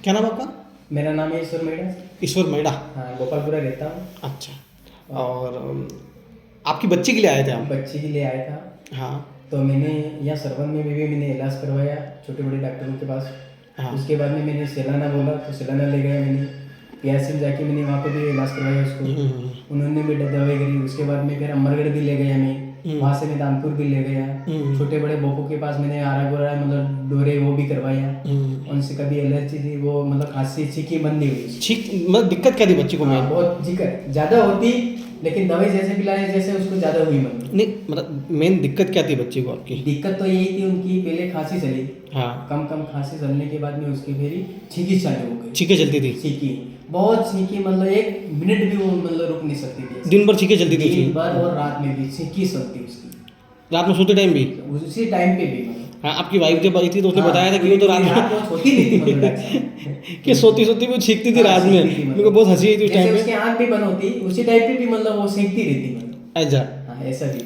क्या नाम आपका? मेरा नाम है ईश्वर मेड़ा। ईश्वर मेड़ा। हाँ, गोपालपुरा रहता हूँ। अच्छा। और आपकी बच्ची के लिए आए थे आप? बच्चे के लिए आया था। हाँ तो मैंने यहाँ सरवन में भी मैंने इलाज करवाया छोटे बड़े डॉक्टरों के पास। हाँ। उसके बाद में मैंने सेलाना बोला तो सेलाना ले गया मैंने। PRC में जाके मैंने वहाँ पे भी इलाज करवाया उसको। उन्होंने भी दवाई करी। उसके बाद में फिर अमरगढ़ भी ले गया मैं। वहाँ से मैं दानपुर भी ले गया। छोटे बड़े बोपो के पास मैंने आरा गोरा मतलब डोरे वो भी करवाया। उनसे कभी एलर्जी थी वो मतलब खांसी छींकी बंद नहीं हुई। ठीक, मतलब दिक्कत क्या थी बच्ची को? हाँ, बहुत दिक्कत ज़्यादा होती लेकिन दवाई जैसे पिलाए जैसे उसको ज़्यादा हुई बंद। नहीं, मतलब मेन दिक्कत क्या थी बच्ची को आपकी? दिक्कत तो यही थी उनकी पहले खांसी चली। हाँ। कम खांसी चलने के बाद में उसकी फिर छींकी चालू हो गई। छींके चलती थी? छींकी बहुत छींकी मतलब 1 मिनट भी वो मतलब रुक नहीं सकती थी। दिन भर छींके चलती थी? दिन भर और रात में भी छींकी चलती उसकी। रात में सोते टाइम भी? उसी टाइम पे भी हाँ, आपकी वाइफ जब आई थी तो उसने बताया था कि वो तो रात में सोती नहीं थी मतलब कि सोती सोती वो छींकती थी रात में। मेरे को बहुत हंसी आई थी उस टाइम पे। उसकी आँख भी बंद होती उसी टाइप पे भी मतलब वो सीखती रहती मतलब। अच्छा। हाँ, ऐसा भी।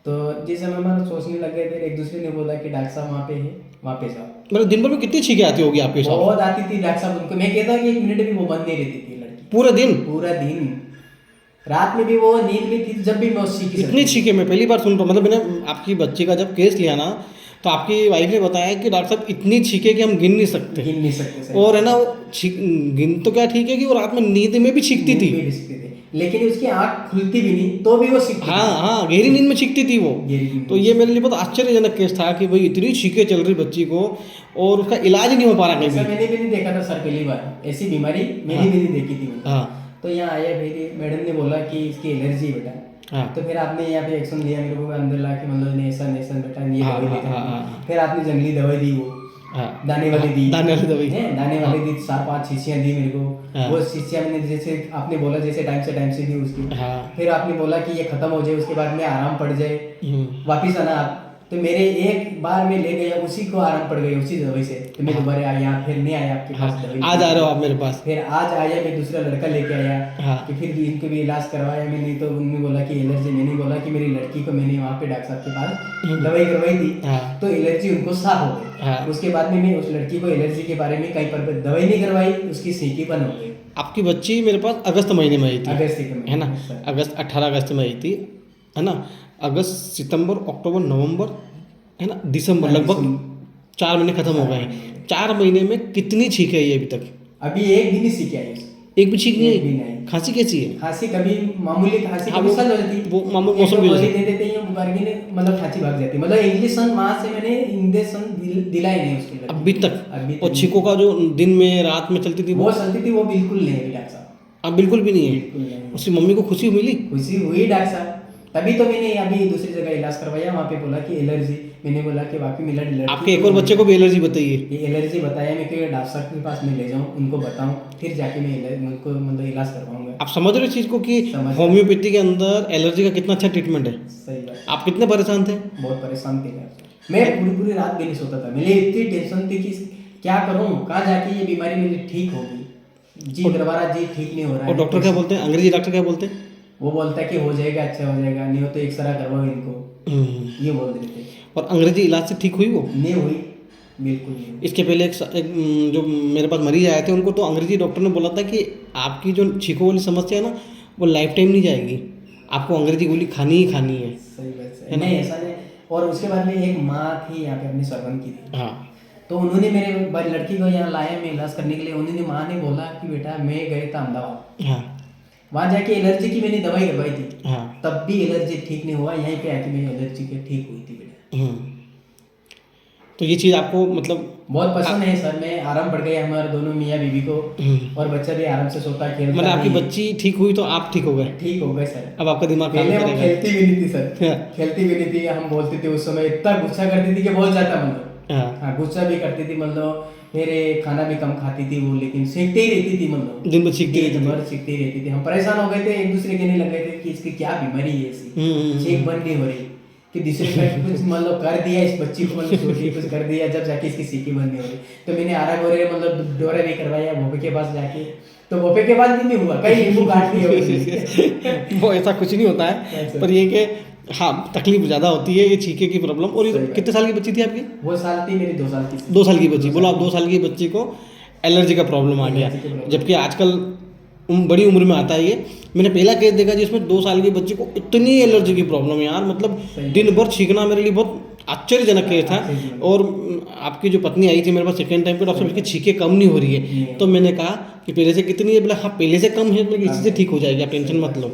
तो जिस समय हम सोचने लग गए थे एक दूसरे ने बोला कि डॉक्टर साहब वहाँ पे है वहाँ पे जाओ। मतलब दिन भर में कितनी छींके आती होगी आपके साथ? बहुत आती थी डॉक्टर साहब उनको। मैं कहता कि 1 मिनट भी वो बंद नहीं रहती थी लड़की। पूरा दिन? पूरा दिन। रात में भी वो नींद में थी जब भी मैं उस छींकी इतनी छींके मैं पहली बार सुन रहा हूँ। मतलब मैंने आपकी बच्ची का जब केस लिया ना तो आपकी वाइफ ने बताया कि डॉक्टर साहब इतनी छींके कि हम गिन नहीं सकते। गिन नहीं सकते सही। और है ना वो गिन तो क्या ठीक है कि वो रात में नींद में भी छींकती थी। नींद में भी सीखते थे लेकिन उसकी आँख खुलती भी नहीं तो भी वो सीखती हाँ हाँ, गहरी नींद में छींकती थी वो। गहरी नींद तो ये मेरे लिए बहुत आश्चर्यजनक केस था कि भाई इतनी छींके चल रही बच्ची को और उसका इलाज नहीं हो पा रहा ऐसा कहीं। मैंने भी नहीं देखा था सर पहली बार। ऐसी बीमारी मैंने भी नहीं देखी थी मतलब। हाँ तो यहाँ आया मेरी मैडम ने बोला कि इसकी एलर्जी है बेटा। हाँ तो फिर आपने यहाँ पे एक्शन लिया मेरे को अंदर ला के मतलब नेसन बेटा ये हाँ, दवाई हाँ, लेकर हाँ, दी। हाँ। फिर आपने जंगली दवाई दी वो हाँ, दाने वाली दी। दाने वाली दवाई। है दाने वाली दी 4-5 शीशियाँ दी मेरे हाँ। को। वो शीशियाँ मैंने जैसे आपने बोला जैसे टाइम से दी उसकी। हाँ। फिर आपने बोला कि ये खत्म हो जाए उसके बाद में आराम पड़ जाए वापिस आना आप। तो मेरे एक बार में ले गया उसी को आराम पड़ गई उसी दवाई से। तो मैं दोबारा आया फिर नहीं आया आपके पास दवाई। आज आ रहे हो आप मेरे पास? फिर आज आया मैं दूसरा लड़का लेके आया। हाँ। कि फिर भी इनको भी इलाज करवाया मैंने। तो उन्होंने बोला कि एलर्जी। मैंने बोला कि मेरी लड़की को मैंने वहाँ पे डॉक्टर साहब के पास दवाई करवाई थी। हाँ। तो एलर्जी उनको साफ हो गई। हाँ। उसके बाद में मैं उस लड़की को एलर्जी के बारे में कहीं पर दवाई नहीं करवाई उसकी सीखी बंद हो गई। आपकी बच्ची मेरे पास अगस्त महीने में आई थी। अगस्त के है ना? अगस्त 18 अगस्त में आई थी, है ना? अगस्त, सितंबर, अक्टूबर, नवंबर, है ना, दिसंबर, लगभग 4 महीने खत्म हो गए हैं। 4 महीने में कितनी छींके आई है अभी तक? अभी एक दिन ही सीख आई। एक भी छींक नहीं एक भी आई? नहीं। खांसी कैसी है? खांसी कभी मामूली खांसी हाँ, कभी वो- सल हो जाती। वो मामूली एक मौसम तो की वजह गोली से। दे देते हैं मुबारकी ने मतलब खांसी भाग जाती। मतलब इंजेक्शन वहाँ से मैंने इंजेक्शन दिला ही नहीं उसके लिए अभी तक? अभी और छींकों का जो दिन में रात में चलती थी वो चलती थी वो बिल्कुल नहीं है डॉक्टर साहब। अब बिल्कुल भी नहीं है? बिल्कुल नहीं। उसकी मम्मी को खुशी मिली? खुशी हुई डॉक्टर साहब। तभी तो मैंने अभी दूसरी जगह इलाज करवाया। वहाँ पे बोला कि एलर्जी। मैंने बोला कि वाकई मिला एलर्जी। आपके एक और बच्चे को भी एलर्जी बताइए? ये एलर्जी बताया मैं कि डॉक्टर साहब के पास मैं ले जाऊँ उनको बताऊँ फिर जाके मैं उनको मतलब इलाज करवाऊंगा। आप समझ रहे हो इस चीज़ को कि समझ। होम्योपैथी के अंदर एलर्जी का कितना अच्छा ट्रीटमेंट है? सही बात। आप कितने परेशान थे? बहुत परेशान थे यार। मैं पूरी रात भी नहीं सोता था। मेरी इतनी टेंशन थी कि क्या करूं कहाँ जाके ये बीमारी मेरी ठीक होगी। जी दरबारा जी ठीक नहीं हो रहा है। और डॉक्टर क्या बोलते हैं? अंग्रेजी डॉक्टर क्या बोलते हैं? वो बोलता है कि हो जाएगा अच्छा हो जाएगा नहीं हो तो एक्सरा करवाओ इनको ये बोल रहे थे। और अंग्रेजी इलाज से ठीक हुई वो? नहीं हुई बिल्कुल नहीं हुई। इसके पहले जो मेरे पास मरीज आए थे उनको तो अंग्रेजी डॉक्टर ने बोला था कि आपकी जो छींकों वाली समस्या है ना वो लाइफ टाइम नहीं जाएगी, आपको अंग्रेजी गोली खानी ही खानी है। सही बात है। नहीं ऐसा नहीं। और उसके बाद में एक माँ थी यहाँ पे अपने सरवन की थी। हाँ। तो उन्होंने मेरे लड़की को यहाँ लाया मैं इलाज करने के लिए। उन्होंने माँ ने बोला कि बेटा मैं गए था अहमदाबाद। हाँ। वहाँ जाके एलर्जी की मैंने दवाई करवाई थी। हाँ। तब भी एलर्जी ठीक नहीं हुआ। यहीं पे आके मेरी एलर्जी के ठीक हुई थी बेटा। तो ये चीज़ आपको मतलब बहुत पसंद है सर। मैं आराम पड़ गया हमारे दोनों मियाँ बीवी को। और बच्चा भी आराम से सोता खेलता। मतलब आपकी भी। बच्ची ठीक हुई तो आप ठीक हो गए? ठीक हो गए सर। अब आपका दिमाग काम पहले वो करेगा? खेलती भी नहीं थी सर। हाँ। खेलती भी नहीं थी। हम बोलते थे उस समय इतना गुस्सा करती थी कि बहुत ज्यादा मतलब। हाँ। हाँ गुस्सा भी करती थी मतलब। मेरे खाना भी कम खाती थी वो लेकिन सीखती ही रहती थी मतलब। दिन भर सीखती रहती थी। दिन भर सीखती ही रहती थी। हम परेशान हो गए थे एक दूसरे कहने लग गए थे कि इसकी क्या बीमारी है ऐसी सीख बंद नहीं हो रही कि दूसरे का कुछ मतलब कर दिया इस बच्ची को मतलब छोटी कुछ कर दिया जब जाके इसकी सीखी बंद नहीं हो रही। तो मैंने आरा गोरे मतलब डोरा भी करवाया भोपे के पास जाके। तो भोपे के पास भी नहीं हुआ कहीं नींबू काट दिया। वो ऐसा कुछ नहीं होता है पर ये कि हाँ तकलीफ ज़्यादा होती है ये छींके की प्रॉब्लम। और ये कितने साल की बच्ची थी आपकी? वो साल थी मेरी 2 साल की। 2 साल की बच्ची। बोलो आप 2 साल की बच्ची को एलर्जी का प्रॉब्लम आ गया। एलर्जी का प्रॉब्लम। जबकि आजकल बड़ी उम्र में आता है ये। मैंने पहला केस देखा जिसमें 2 साल के बच्चे को इतनी एलर्जी की प्रॉब्लम है यार, मतलब सही। दिन भर छींकना मेरे लिए बहुत आश्चर्यजनक केस था। आश्चर्यजनक। और आपकी जो पत्नी आई थी मेरे पास सेकेंड टाइम पे, डॉक्टर साहब इसकी छींकें कम नहीं हो रही है। नहीं। तो मैंने कहा कि पहले से कितनी है? बोला हाँ पहले से कम है। तो इसी से ठीक हो जाएगी, आप टेंशन मत लो।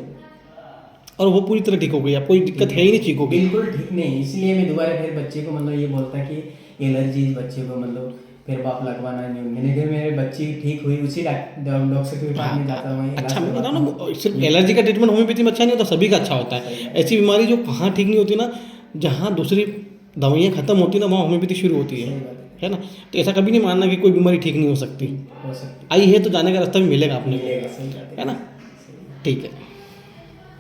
और वो पूरी तरह ठीक हो गई, अब कोई दिक्कत है ही नहीं छींकों की। बिल्कुल ठीक नहीं, इसलिए मैं दोबारा फिर बच्चे को मतलब ये बोलता कि एलर्जी बच्चे को मतलब फिर बाप लगवाना नहीं। मैंने फिर मेरे बच्ची ठीक हुई, उसी डॉक्टर के पास में जाता हूँ। अच्छा, मैं बता रहा हूँ ना, सिर्फ एलर्जी का ट्रीटमेंट होम्योपैथी में अच्छा नहीं होता, सभी का अच्छा होता है। ऐसी बीमारी जो कहाँ ठीक नहीं होती ना, जहाँ दूसरी दवाइयाँ खत्म होती ना, वहाँ होम्योपैथी शुरू होती सही है। बात है ना? तो ऐसा कभी नहीं मानना कि कोई बीमारी ठीक नहीं हो सकती। हो सकती आई है तो जाने का रास्ता भी मिलेगा अपने को, मिलेगा, सही बात है ना? ठीक है।